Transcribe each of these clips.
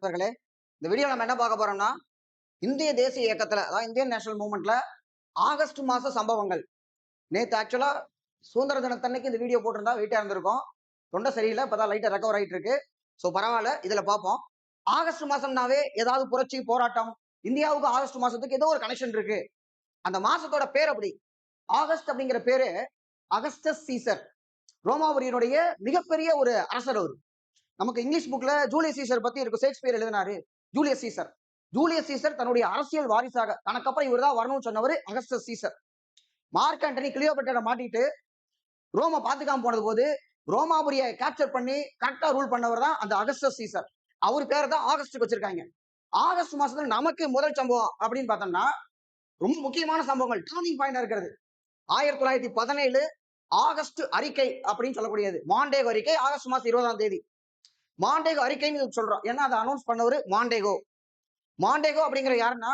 நண்பர்களே, இந்த வீடியோ நம்ம என்ன பார்க்க போறோம்னா, இந்திய தேசிய இயக்கத்துல, அதாவது இந்தியன் நேஷனல் மூவ்மெண்ட்ல ஆகஸ்ட் மாச சம்பவங்கள். நேத்து ஆக்சுவலா சுதந்திர தினத்தன்னைக்கு இந்த வீடியோ போட்டிருந்தா வெயிட்டா இருந்திருக்கும். தொண்டை சரியில்லை, இப்பதான் லைட்டா ரெக்கவர் ஆயிட்டு இருக்கு. சோ பரவாயில்ல, இதுல பார்ப்போம். ஆகஸ்ட் மாசம்னாவே ஏதாவது புரட்சி, போராட்டம். இந்தியாவுக்கு ஆகஸ்ட் மாசத்துக்கு ஏதோ ஒரு கனெக்ஷன் இருக்கு. அந்த மாசத்தோட பேர் அப்படி. ஆகஸ்ட் அப்படிங்கிற பேரு அகஸ்டஸ் சீசர், ரோமாபுரியனுடைய மிகப்பெரிய ஒரு அரசர் அவரு. நமக்கு இங்கிலீஷ் புக்ல ஜூலியஸ் சீசர் பத்தி இருக்கும். ஷேக்ஸ்பியர் எழுதினாரு ஜூலியஸ் சீசர். ஜூலியஸ் சீசர் தன்னுடைய அரசியல் வாரிசாக தனக்கப்புறம் இவர் தான் வரணும்னு சொன்னவர் Augustus Caesar. Mark Antony Cleopatra மாட்டிட்டு ரோம பாத்துக்காம போனது போது ரோமாபுரியை கேப்சர் பண்ணி கரெக்டா ரூல் பண்ணவர் தான் அந்த அகஸ்டஸ் சீசர். அவர் பேரை தான் ஆகஸ்டுக்கு வச்சிருக்காங்க. ஆகஸ்ட் மாசத்துல நமக்கு முதல் சம்பவம் அப்படின்னு பார்த்தோம்னா ரொம்ப முக்கியமான சம்பவங்கள், டர்னிங் பாயிண்ட் இருக்கிறது. 1917 ஆகஸ்ட் அறிக்கை அப்படின்னு சொல்லக்கூடியது. மாண்டேகோ அறிக்கை ஆகஸ்ட் மாசம் 20ஆம் தேதி. மாண்டேகோ அறிக்கைன்னு சொல்றோம். ஏன்னா அதை அனௌன்ஸ் பண்ணவர் மாண்டேகோ. மாண்டேகோ அப்படிங்கிற யாருன்னா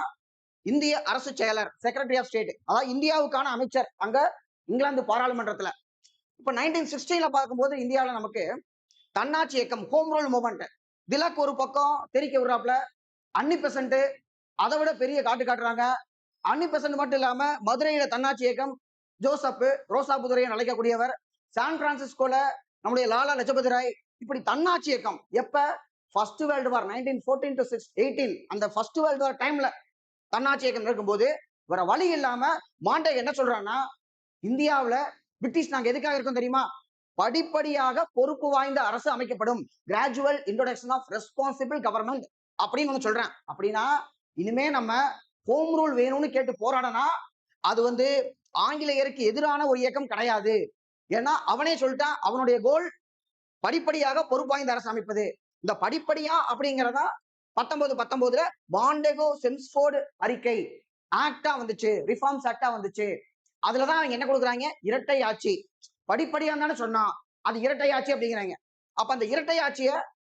இந்திய அரசு செயலர், செக்ரட்டரி ஆஃப் ஸ்டேட், அதாவது இந்தியாவுக்கான அமைச்சர் அங்க இங்கிலாந்து பாராளுமன்றத்துல. இப்ப 1916 பார்க்கும்போது இந்தியாவில நமக்கு தன்னாட்சி இயக்கம், ஹோம் ரூல் மூவ்மெண்ட். திலக் ஒரு பக்கம் தெரிக்க விடுறாப்ல, அன்னி பெசன்ட் அதை விட பெரிய காட்டு காட்டுறாங்க. அன்னி பெசன்ட் மட்டும் இல்லாம மதுரையில தன்னாட்சி இயக்கம், ஜோசப் ரோசாபுதுரையை அழைக்கக்கூடியவர், சான் பிரான்சிஸ்கோல நம்முடைய லாலா லஜபதி ராய். இப்படி தன்னாட்சி இயக்கம் எப்ப ஃபர்ஸ்ட் வேர்ல்டு வார் 1914 to 18 அந்த ஃபர்ஸ்ட் வேர்ல்டு வார் டைம்ல தன்னாட்சி இயக்கம் இருக்கும்போது வேற வழி இல்லாம மாண்டேகோ என்ன சொல்றான்னா, இந்தியாவுல பிரிட்டிஷ் நாங்க எதுக்காக இருக்கோம் தெரியுமா? படிப்படியாக பொறுப்பு வாய்ந்த அரசு அமைக்கப்படும், gradual introduction of responsible government அப்படின்னு ஒண்ணு சொல்றேன். அப்படின்னா இனிமே நம்ம ஹோம் ரூல் வேணும்னு கேட்டு போராடனா அது ஆங்கிலேயருக்கு எதிரான ஒரு இயக்கம் கிடையாது. ஏன்னா அவனே சொல்லிட்டான், அவனுடைய கோல் படிப்படியாக பொறுப்பு வாய்ந்த அரசு அமைப்பது. இந்த படிப்படியா அப்படிங்கிறதா 1919 மாண்டேகோ செம்ஸ்போர்டு அறிக்கை ஆக்டா வந்துச்சு, ரிஃபார்ம்ஸ் ஆக்டா வந்துச்சு. அதுலதான் அவங்க என்ன கொடுக்குறாங்க, இரட்டை ஆட்சி. படிப்படியா தானே சொன்னா, அது இரட்டை ஆட்சி அப்படிங்கிறாங்க. அப்ப அந்த இரட்டை ஆட்சியை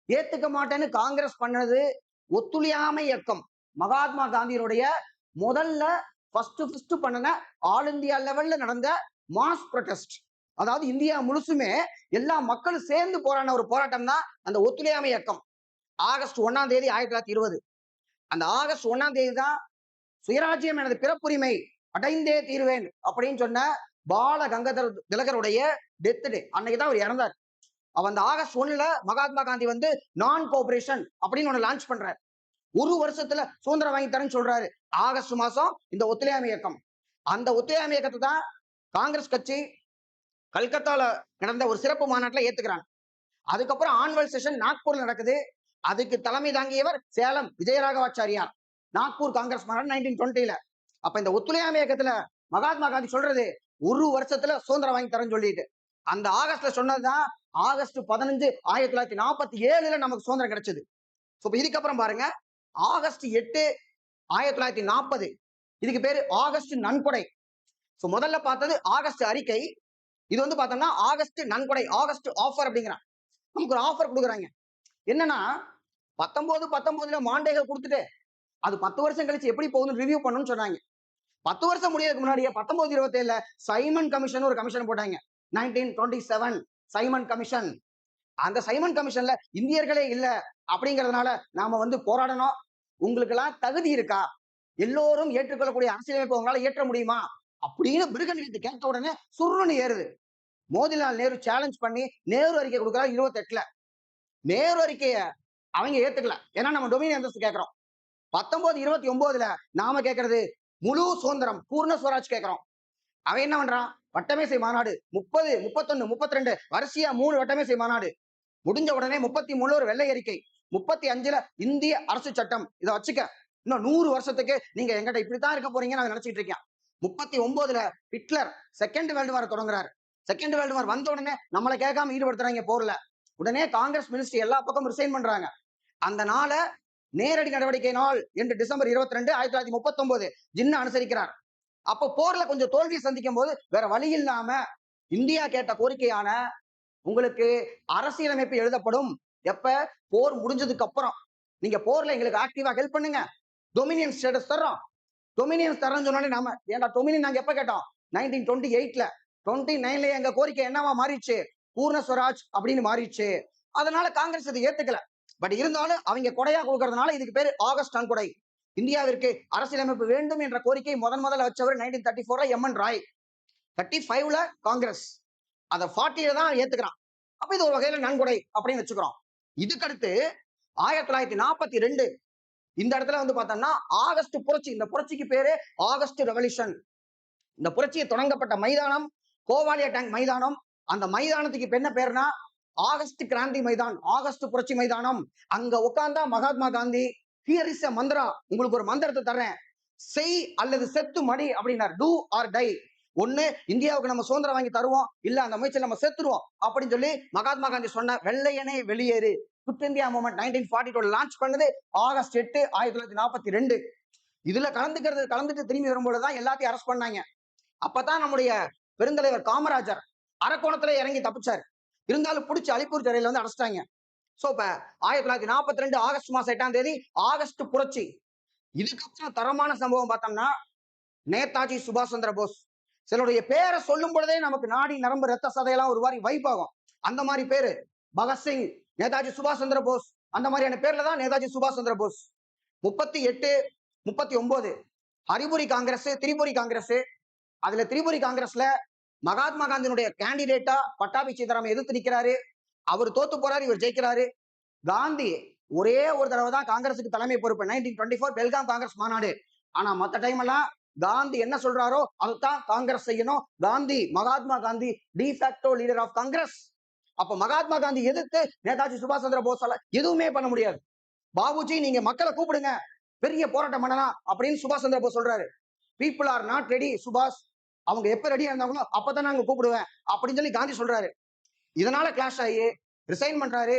ஏத்துக்க மாட்டேன்னு காங்கிரஸ் பண்ணது ஒத்துழையாமை இயக்கம். மகாத்மா காந்தியினுடைய முதல்ல ஃபர்ஸ்ட் பண்ணின ஆல் இந்தியா லெவல்ல நடந்த மாஸ் ப்ரொடெஸ்ட். அதாவது இந்தியா முழுசுமே எல்லா மக்களும் சேர்ந்து போராடின ஒரு போராட்டம் தான் அந்த ஒத்துழையாமை இயக்கம். ஆகஸ்ட் 1ஆம் தேதி 1920. அந்த ஆகஸ்ட் 1ஆம் தேதி தான் சுயராஜ்யம் எனது பிறப்புரிமை அடைந்தே தீர்வேன் அப்படின்னு சொன்ன பால கங்காதர திலகருடைய டெத் டே. அன்னைக்குதான் அவர் இறந்தார். அவ அந்த ஆகஸ்ட் 1ல மகாத்மா காந்தி நான் கோஆபரேஷன் அப்படின்னு ஒண்ணு லான்ச் பண்றாரு. ஒரு வருஷத்துல சுதந்திரம் வாங்கி தரேன்னு சொல்றாரு. ஆகஸ்ட் மாசம் இந்த ஒத்துழையாமை இயக்கம். அந்த ஒத்துழையாமை இயக்கத்தை தான் காங்கிரஸ் கட்சி கல்கத்தால நடந்த ஒரு சிறப்பு மாநாட்டில் ஏத்துக்கிறாங்க. அதுக்கப்புறம் ஆனுவல் செஷன் நாக்பூர்ல நடக்குது. அதுக்கு தலைமை தாங்கியவர் சேலம் விஜயராகவாச்சாரியார். நாக்பூர் காங்கிரஸ் மாநாடு 1920. அப்ப இந்த ஒத்துழையாமை இயக்கத்துல மகாத்மா காந்தி சொல்றது ஒரு வருஷத்துல சுதந்திரம் வாங்கி தரேன்னு சொல்லிட்டு அந்த ஆகஸ்ட்ல சொன்னதுதான் ஆகஸ்ட் 15 1947 நமக்கு சுதந்திரம் கிடைச்சது. இதுக்கப்புறம் பாருங்க, ஆகஸ்ட் 8 1940 இதுக்கு பேரு ஆகஸ்ட் நன்கொடை. முதல்ல பார்த்தது ஆகஸ்ட் அறிக்கை. இது பார்த்தோம்னா ஆகஸ்ட் நன்கொடை, ஆகஸ்ட் ஆஃபர் அப்படிங்கிறான். நமக்கு ஒரு ஆஃபர் கொடுக்குறாங்க. என்னன்னா 1919 மாண்டேகோ கொடுத்துட்டு அது 10 வருஷம் கழிச்சு எப்படி போகுதுன்னு ரிவ்யூ பண்ணணும்னு சொன்னாங்க. 10 வருஷம் முடியறதுக்கு முன்னாடியே 1927 சைமன் கமிஷன் ஒரு கமிஷன் போட்டாங்க. 1927 சைமன் கமிஷன். அந்த சைமன் கமிஷன்ல இந்தியர்களே இல்ல அப்படிங்கறதுனால நாம போராடணும். உங்களுக்கு எல்லாம் தகுதி இருக்கா, எல்லோரும் ஏற்றுக்கொள்ளக்கூடிய அரசியலமைப்பு உங்களால ஏற்ற முடியுமா அப்படின்னு பிருகன் கேட்ட உடனே சுருன்னு ஏறுது. மோதிலால் நேரு சேலஞ்ச் பண்ணி நேரு அறிக்கை கொடுக்குறாரு 28ல. நேரு அறிக்கைய அவங்க ஏத்துக்கல. ஏன்னா நம்ம டொமினியன் அந்தஸ்து கேட்கிறோம். 1929 நாம கேட்கறது முழு சுதந்திரம், பூர்ண ஸ்வராஜ் கேட்கிறோம். அவன் என்ன பண்றான், வட்டமேசை மாநாடு 30, 31, 32 வரிசையா 3 வட்டமேசை மாநாடு முடிஞ்ச உடனே 33 ஒரு வெள்ளை அறிக்கை, 35ல இந்திய அரசு சட்டம். இதை வச்சுக்க, இன்னும் 100 வருஷத்துக்கு நீங்க எங்கிட்ட இப்படித்தான் இருக்க போறீங்கன்னு நான் நினைச்சிட்டு இருக்கேன். 39ல ஹிட்லர் செகண்ட் வேர்ல்டு வார் தொடங்குறாரு. செகண்ட் வேர்ல்டு வார் வந்த உடனே நம்மளை கேட்காம ஈடுபடுத்துறாங்க போர்ல. உடனே காங்கிரஸ் மினிஸ்ட்ரி எல்லா பக்கம் ரிசைன் பண்றாங்க. அந்த நாளை நேரடி நடவடிக்கை நாள் என்று டிசம்பர் 22 1939 ஜின்னா அனுசரிக்கிறார். அப்ப போர்ல கொஞ்சம் தோல்வியை சந்திக்கும் போது வேற வழி இல்லாம இந்தியா கேட்ட கோரிக்கையான உங்களுக்கு அரசியலமைப்பு எழுதப்படும் எப்ப போர் முடிஞ்சதுக்கு அப்புறம், நீங்க போர்ல எங்களுக்கு ஆக்டிவா ஹெல்ப் பண்ணுங்க, டொமினியன் ஸ்டேட்டஸ் தர்றோம். டொமினியன் தரேன்னு சொன்னாலே நாம ஏன்டா டொமினியன் நாங்க எப்ப கேட்டோம், 1928ல 29ல எங்க கோரிக்கை என்னவா மாறிடுச்சு, பூர்ண ஸ்வராஜ் அப்படின்னு மாறிடுச்சு. அதனால காங்கிரஸ் அதை ஏத்துக்கல. பட் இருந்தாலும் அவங்க கொடையா கொடுக்கறதுனால இதுக்கு பேரு ஆகஸ்ட் நன்கொடை. இந்தியாவிற்கு அரசியலமைப்பு வேண்டும் என்ற கோரிக்கை முதல்ல வச்சவர் 1934 எம்.என். ராய். 35ல காங்கிரஸ். அதை 40ல தான் ஏத்துக்கிறான். அப்ப இது ஒரு வகையில நன்கொடை அப்படின்னு வச்சுக்கிறோம். இதுக்கடுத்து 1942 இந்த இடத்துல வந்து பார்த்தோம்னா ஆகஸ்ட் புரட்சி. இந்த புரட்சிக்கு பேரு ஆகஸ்ட் ரெவல்யூஷன். இந்த புரட்சியை தொடங்கப்பட்ட மைதானம் கோவாலியா டேங்க் மைதானம். அந்த மைதானத்துக்கு இப்ப என்ன பேருனா ஆகஸ்ட் கிராந்தி மைதான், ஆகஸ்ட் புரட்சி மைதானம். அங்க உட்கார்ந்தா Mahatma Gandhi here is a mantra, உங்களுக்கு ஒரு மந்திரத்தை தர்றேன், செய் அல்லது செத்து மடி அப்படின்னார். Do or die. ஒண்ணு இந்தியாவுக்கு நம்ம சுதந்திரம் வாங்கி தருவோம், இல்ல அந்த முயற்சியில் நம்ம செத்துருவோம் அப்படின்னு சொல்லி மகாத்மா காந்தி சொன்ன வெள்ளையனே வெளியேறு குட் இந்தியா மூவ்மெண்ட் 1942 லான்ச் பண்ணது ஆகஸ்ட் 8, 1942. இதுல கலந்துட்டு திரும்பி வரும்போதுதான் எல்லாத்தையும் அரெஸ்ட் பண்ணாங்க. அப்பதான் நம்முடைய பெருந்தலைவர் காமராஜர் அரக்கோணத்துல இறங்கி தப்பிச்சார். இருந்தாலும் பிடிச்சி அலிப்பூர் சிறையில வந்து அடைச்சிட்டாங்க. சோ இப்ப 1942 ஆகஸ்ட் மாசம் 8ஆம் தேதி ஆகஸ்ட் புரட்சி. இதுக்கப்புறம் தரமான சம்பவம் பார்த்தோம்னா நேதாஜி சுபாஷ் சந்திர போஸ். சிலருடைய பேரை சொல்லும் பொழுதே நமக்கு நாடி நரம்பு ரத்த சதையெல்லாம் ஒரு மாதிரி வைப் ஆகும். அந்த மாதிரி பேரு பகத்சிங், நேதாஜி சுபாஷ் சந்திர போஸ், அந்த மாதிரியான பேர்ல தான் நேதாஜி சுபாஷ் சந்திர போஸ். 38, 39 ஹரிபுரி காங்கிரஸ், திரிபுரி காங்கிரஸ். அதுல திரிபுரி காங்கிரஸ்ல மகாத்மா காந்தியினுடைய கேண்டிடேட்டா பட்டாபி சீதாராமன் எதிர்த்து நிற்கிறாரு. அவர் தோத்து போறாரு, இவர் ஜெயிக்கிறாரு. காந்தி ஒரே ஒரு தடவை தான் காங்கிரஸுக்கு தலைமை பொறுப்பு, 1924 பெல்காம் காங்கிரஸ் மாநாடு. ஆனா மத்த டைம் எல்லாம் காந்தி என்ன சொல்றாரோ அதுதான் காங்கிரஸ் செய்யணும். Gandhi, Mahatma Gandhi de facto leader of Congress. அப்ப மகாத்மா காந்தி எதிர்த்து நேதாஜி சுபாஷ் சந்திர போஸால எதுவுமே பண்ண முடியாது. பாபுஜி நீங்க மக்களை கூப்பிடுங்க, பெரிய போராட்டம் பண்ணலாம் அப்படின்னு சுபாஷ் சந்திர போஸ் சொல்றாரு. பீப்புள் ஆர் நாட் ரெடி சுபாஷ், அவங்க எப்ப ரெடியா இருந்தாங்களோ அப்பதான் நாங்க கூப்பிடுவேன் அப்படின்னு சொல்லி காந்தி சொல்றாரு. இதனால கிளாஷ் ஆகி ரிசைன் பண்றாரு.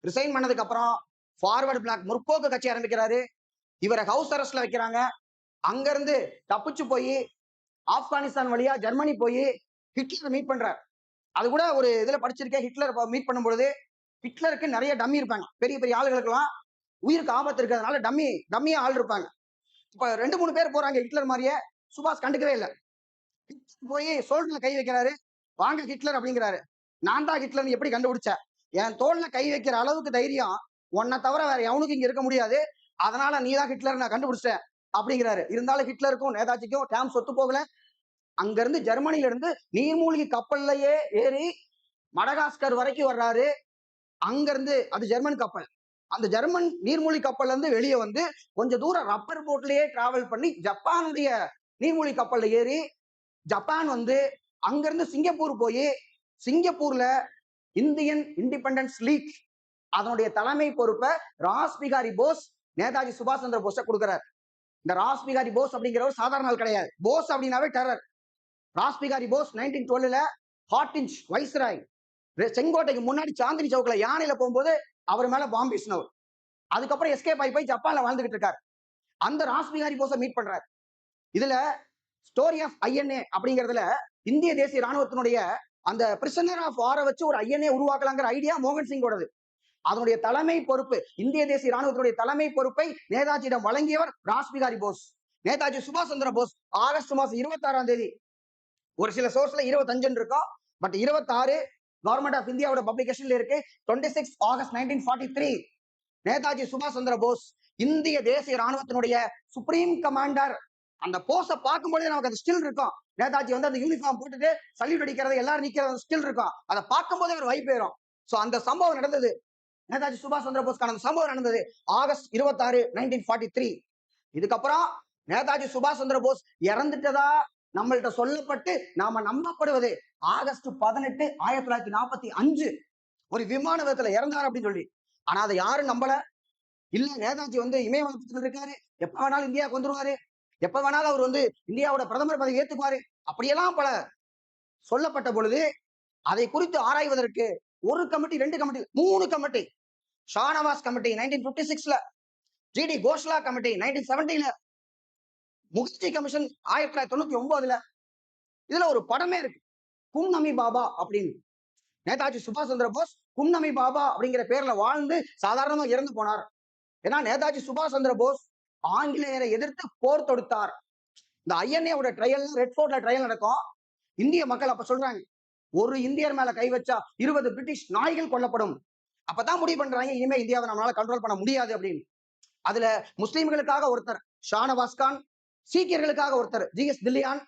ரிசைன் பண்ணதுக்கு அப்புறம் ஃபார்வர்ட் பிளாக் முற்போக்கு கட்சி ஆரம்பிக்கிறாரு. இவரை ஹவுஸ் அரெஸ்ட்ல வைக்கிறாங்க. அங்க இருந்து தப்பிச்சு போய் ஆப்கானிஸ்தான் வழியா ஜெர்மனி போய் ஹிட்லரை மீட் பண்றாரு. அது கூட ஒரு இதுல படிச்சிருக்கேன். ஹிட்லர் மீட் பண்ணும்பொழுது ஹிட்லருக்கு நிறைய டம்மி இருப்பாங்க. பெரிய பெரிய ஆளுகளுக்கு எல்லாம் உயிருக்கு ஆபத்து இருக்கிறதுனால டம்மியா ஆள் இருப்பாங்க. இப்ப 2-3 பேர் போறாங்க ஹிட்லர் மாதிரியே. சுபாஷ் கண்டுக்கவே இல்லை. போய் சோல்டர்ல கை வைக்கிறாரு. வாங்க ஹிட்லர் அப்படிங்கிறாரு. நான் தான் ஹிட்லர் எப்படி கண்டுபிடிச்ச? என் தோல்ல கை வைக்கிற அளவுக்கு தைரியம் உன்னை தவிர வேற எவனுக்கு இங்க இருக்க முடியாது. அதனால நீ தான் ஹிட்லர் நான் கண்டுபிடிச்சேன் அப்படிங்கிறாரு. இருந்தாலும் ஹிட்லருக்கும் நேதாஜிக்கும் டேம் சொத்து போகல. அங்க இருந்து ஜெர்மனில இருந்து நீர்மூழ்கி கப்பல்லையே ஏறி மடகாஸ்கர் வரைக்கும் வர்றாரு. அங்க இருந்து அது ஜெர்மன் கப்பல். அந்த ஜெர்மன் நீர்மூழ்கி கப்பல்ல இருந்து வெளியே வந்து கொஞ்ச தூரம் ரப்பர் போட்லயே டிராவல் பண்ணி ஜப்பானுடைய நீர்மூழ்கி கப்பல்ல ஏறி ஜப்பான் வந்து அங்கிருந்து சிங்கப்பூர் போய் சிங்கப்பூர்ல இந்தியன் இண்டிபெண்டன்ஸ் லீக் அதனுடைய தலைமை பொறுப்பை ராஸ் பிகாரி போஸ் நேதாஜி சுபாஷ் சந்திர போஸ கொடுக்கிறார். இந்த ராஸ் பிகாரி போஸ் அப்படிங்கிறவர் சாதாரண ஆள் கிடையாது. போஸ் அப்படின்னாவே terror. Ras Behari Bose 1912 Hardinge viceroy செங்கோட்டைக்கு முன்னாடி சாந்தினி சவுக்ல யானையில போகும்போது அவர் மேல பாம்பு வீசினவர். அதுக்கப்புறம் எஸ்கேப் ஆகி போய் ஜப்பான்ல வாழ்ந்துகிட்டு இருக்காரு. அந்த ராஸ் பிகாரி போஸை மீட் பண்றாரு. இதுல ஸ்டோரி ஆஃப் ஐஎன்ஏ அப்படிங்கிறதுல இந்திய தேசிய ராணுவத்தினுடைய அந்த பிரிசனர் ஆஃப் வாரை வச்சு ஒரு ஐஎன்ஏ உருவாக்கலாங்கிற ஐடியா மோகன் சிங்கோடது. அதனுடைய தலைமை பொறுப்பு, இந்திய தேசிய ராணுவத்தினுடைய தலைமை பொறுப்பை நேதாஜியிடம் வழங்கியவர் ராஸ் பிகாரி போஸ். நேதாஜி சுபாஷ் சந்திர போஸ் ஆகஸ்ட் மாசம் 26ஆம் தேதி, ஒரு சில சோர்ஸ்ல 25 இருக்கும், பட் 26 கவர்மெண்ட் ஆஃப் இந்தியாவோட பப்ளிகேஷன்ல இருக்கு. 26 ஆகஸ்ட் 1943 நேதாஜி சுபாஷ் சந்திர போஸ் இந்திய தேசிய ராணுவத்தினுடைய சுப்ரீம் கமாண்டர். அந்த போஸ பார்க்கும்போதே நமக்கு அது ஸ்டில் இருக்கும். நேதாஜி வந்து அந்த யூனிஃபார்ம் போட்டுட்டு சல்யூட் அடிக்கிறது, எல்லாரும் நிக்கிறது ஸ்டில் இருக்கும். அதை பார்க்கும்போதே ஒரு வைப் ஏறும். சோ அந்த சம்பவம் நடந்தது. நேதாஜி சுபாஷ் சந்திர போஸ்க்கான சம்பவம் நடந்தது ஆகஸ்ட் 26, 1943. இதுக்கப்புறம் நேதாஜி சுபாஷ் சந்திர போஸ் இறந்துட்டதா நம்மள்ட்ட சொல்லப்பட்டு நாம நம்பப்படுவது ஆகஸ்ட் 18, 1945 ஒரு விமான விபத்துல இறந்தார் அப்படின்னு சொல்லி. ஆனா அதை யாரும் நம்பல. இல்ல நேதாஜி வந்து இமயமலைப்பட்டில் இருக்காரு, எப்ப வேணாலும் இந்தியாவுக்கு வந்துருவாரு, எப்ப வேணாலும் அவர் வந்து இந்தியாவோட பிரதமர் பதவி ஏத்துக்குவாரு, அப்படியெல்லாம் பல சொல்லப்பட்ட பொழுது அதை குறித்து ஆராய்வதற்கு ஒரு committee, 2 committee, 3 committee. Shahnawaz committee 1956, GD Khosla committee 1970, Mukherjee commission 1999. இதுல ஒரு படமே இருக்கு, குன்னமி பாபா அப்படின்னு. நேதாஜி சுபாஷ் சந்திர போஸ் குன்னமி பாபா அப்படிங்கிற பேர்ல வாழ்ந்து சாதாரணமா இறந்து போனார். ஏன்னா நேதாஜி சுபாஷ் சந்திர போஸ் ஆங்கிலேயரை எதிர்த்து போர் தொடுத்தார். இந்த ஐஎன்ஏவோட ட்ரையல், ரெட் ஃபோர்ட்ல ட்ரையல் நடக்கும். இந்திய மக்கள் அப்ப சொல்றாங்க, ஒரு இந்தியர் மேல கை வச்சா 20 பிரிட்டிஷ் நாய்கள் கொல்லப்படும். அப்பதான் முடிவு பண்றாங்க இனிமே இந்தியாவை நம்மளால கண்ட்ரோல் பண்ண முடியாது அப்படின்னு. அதுல முஸ்லிம்களுக்காக ஒருத்தர் ஷானவாஸ் கான், சீக்கியர்களுக்காக ஒருத்தர் ஜிஎஸ் தில்லியான்,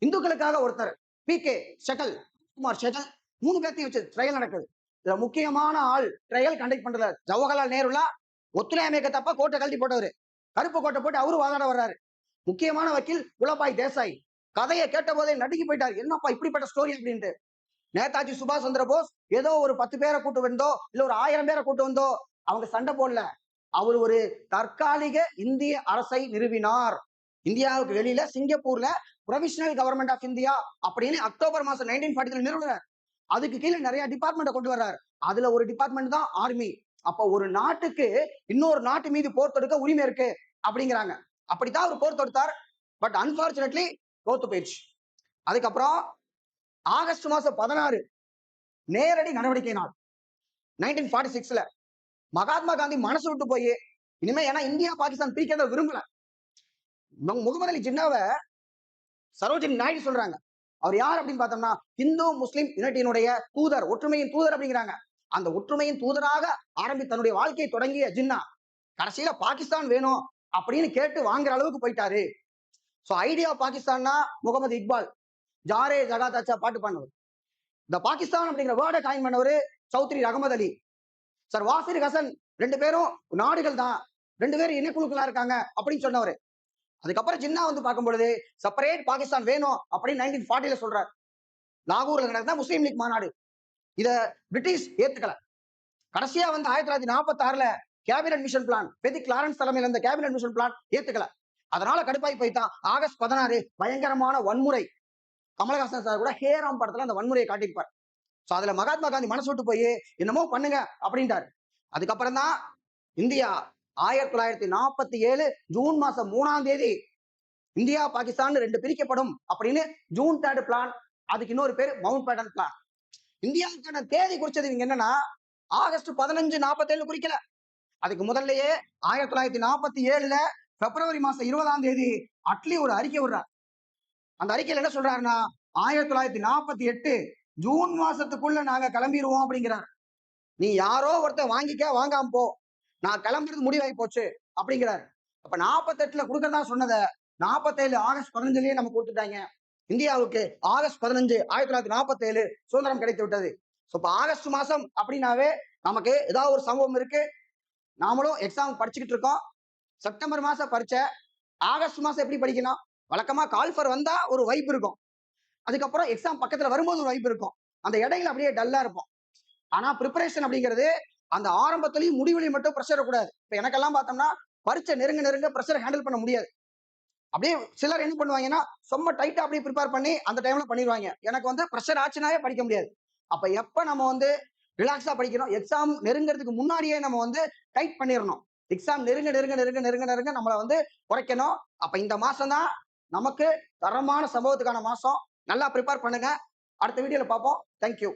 இந்துக்களுக்காக ஒருத்தர் பி.கே. ஷெகல், குமார் ஷெகல், 3 பேர்த்தையும் வச்சு ட்ரையல் நடக்குது. இதுல முக்கியமான ஆள் ட்ரையல் கண்டக்ட் பண்ற ஜவஹர்லால் நேருலா ஒத்துழையாமை இயக்கத்தப்ப கோட்டை கழட்டி போட்டவரு, கருப்பு கோட்டை போட்டு அவரு வாதாட வர்றாரு. முக்கியமான வக்கீல் குலபாய் தேசாய் கதையை கேட்ட போதே நடுங்கி போயிட்டாரு, என்னப்பா இப்படிப்பட்ட ஸ்டோரி அப்படின்ட்டு. நேதாஜி சுபாஷ் சந்திர போஸ் ஏதோ ஒரு 10 பேரை கூட்டு வந்தோ இல்ல ஒரு 1000 பேரை கூட்டு வந்தோ அவங்க சண்டை போடல. அவர் ஒரு தற்காலிக இந்திய அரசை நிறுவினார். இந்தியாவுக்கு வெளியில சிங்கப்பூர்ல ப்ரொவிஷனல் கவர்மெண்ட் ஆஃப் இந்தியா அப்படின்னு அக்டோபர் மாசம் 1943 நிறுவனர். அதுக்கு கீழே நிறைய டிபார்ட்மெண்ட் கொண்டு வர்றாரு. அதுல ஒரு டிபார்ட்மெண்ட் தான் ஆர்மி. அப்ப ஒரு நாட்டுக்கு இன்னொரு நாட்டு மீது போர் தொடுக்க உரிமை இருக்கு அப்படிங்கிறாங்க. அப்படித்தான் அவர் போர் தொடுத்தார். பட் அன்பார்ச்சுனேட்லி தோத்து போயிடுச்சு. அதுக்கப்புறம் ஆகஸ்ட் மாசம் 16 நேரடி நடவடிக்கை நாள் 1946ல மகாத்மா காந்தி மனசு விட்டு போய் இனிமே ஏன்னா இந்தியா பாகிஸ்தான் பிரிக்கிறத விரும்பல. முகமது அலி ஜின்னாவை சரோஜினி நாயுடு சொல்றாங்க. அவர் யார் அப்படின்னு பார்த்தோம்னா இந்து முஸ்லிம் யுனைட்டியினுடைய தூதர், ஒற்றுமையின் தூதர் அப்படிங்கிறாங்க. அந்த ஒற்றுமையின் தூதராக ஆரம்பி தன்னுடைய வாழ்க்கையை தொடங்கிய ஜின்னா கடைசியில பாகிஸ்தான் வேணும் அப்படின்னு கேட்டு வாங்குற அளவுக்கு போயிட்டாரு. சோ ஐடியா பாகிஸ்தான்னா முகமது இக்பால் ஜாரே ஜகாதாச்சா பாட்டு பண்ணவர். இந்த பாகிஸ்தான் அப்படிங்கிற வேர்டை காயின் பண்ணவர் சௌத்ரி அகமது அலி. சார் வாசிர் ஹசன் 2 பேரும் நாடுகள் தான், 2 பேரும் இனக்குழுக்களா இருக்காங்க அப்படின்னு சொன்னவர். அதுக்கப்புறம் ஜின்னா வந்து பார்க்கும் பொழுது செப்பரேட் பாகிஸ்தான் வேணும் அப்படின்னு 1940ல சொல்றாரு. லாகூர்ல நடந்த முஸ்லீம் லீக் மாநாடு இத பிரிட்டிஷ் ஏத்துக்கல. கடைசியா வந்து 1946ல cabinet mission plan Pethick Lawrence தலைமையில் இருந்த கேபினட் மிஷன் பிளான் ஏத்துக்கல. அதனால கடுப்பாய் போய்தான் ஆகஸ்ட் 16 பயங்கரமான வன்முறை. கமலஹாசன் சார் கூட ஹேராம் படத்துல அந்த வன்முறையை காட்டியிருப்பார். சோ அதுல மகாத்மா காந்தி மனசு விட்டு போய் என்னமோ பண்ணுங்க அப்படின்ட்டாரு. அதுக்கப்புறம் தான் இந்தியா 1947 ஜூன் மாசம் 3ஆம் தேதி இந்தியா பாகிஸ்தான் 2 பிரிக்கப்படும் அப்படின்னு ஜூன் 3 பிளான். அதுக்கு இன்னொரு பேரு மவுண்ட் பேட்டன் பிளான். இந்தியாவுக்கான தேதி குறிச்சது இவங்க என்னன்னா ஆகஸ்ட் 1547 குறிக்கல. அதுக்கு முதல்லயே 1947ல பிப்ரவரி மாசம் 20ஆம் தேதி அட்லி ஒரு அறிக்கை விடுறார். அந்த அறிக்கையில என்ன சொல்றாருன்னா 1948 ஜூன் மாசத்துக்குள்ள நாங்க கிளம்பிடுவோம் அப்படிங்கிறார். நீ யாரோ ஒருத்தர் வாங்கிக்க வாங்காம போ, நான் கிளம்புறது முடிவாகி போச்சு அப்படிங்கிறாரு. அப்ப 48ல கொடுக்கறதா சொன்னதை 47 ஆகஸ்ட் 15லயே நம்ம கொடுத்துட்டாங்க. இந்தியாவுக்கு ஆகஸ்ட் 15 1947 சுதந்திரம் கிடைத்து விட்டது. இப்ப ஆகஸ்ட் மாசம் அப்படின்னாவே நமக்கு ஏதாவது ஒரு சம்பவம் இருக்கு. நாமளும் எக்ஸாம் படிச்சுக்கிட்டு இருக்கோம். செப்டம்பர் மாசம் பரீட்சை, ஆகஸ்ட் மாசம் எப்படி படிக்கணும்? வழக்கமா கால்ஃபர் வந்தா ஒரு வைப் இருக்கும். அதுக்கப்புறம் எக்ஸாம் பக்கத்துல வரும்போது ஒரு வைப் இருக்கும். அந்த இடையில அப்படியே டல்லா இருக்கும். ஆனா ப்ரிப்பரேஷன் அப்படிங்கிறது அந்த ஆரம்பத்திலையும் முடிவுலையும் மட்டும் ப்ரெஷர் கூடாது. இப்ப எனக்கெல்லாம் பார்த்தோம்னா பரீட்சை நெருங்க ப்ரெஷர் ஹேண்டில் பண்ண முடியாது. அப்படியே சிலர் என்ன பண்ணுவாங்கன்னா ரொம்ப டைட்டா அப்படியே ப்ரிப்பேர் பண்ணி அந்த டைம்ல பண்ணிடுவாங்க. எனக்கு வந்து ப்ரெஷர் ஆச்சுனாவே படிக்க முடியாது. அப்ப எப்ப நம்ம வந்து ரிலாக்ஸா படிக்கணும், எக்ஸாம் நெருங்கிறதுக்கு முன்னாடியே நம்ம வந்து டைட் பண்ணிடணும். எக்ஸாம் நெருங்க நம்மளை வந்து குறைக்கணும். அப்ப இந்த மாசம் தான் நமக்கு தரமான சம்பவத்துக்கான மாசம். நல்லா ப்ரிப்பேர் பண்ணுங்க. அடுத்த வீடியோல பார்ப்போம். தேங்க்யூ.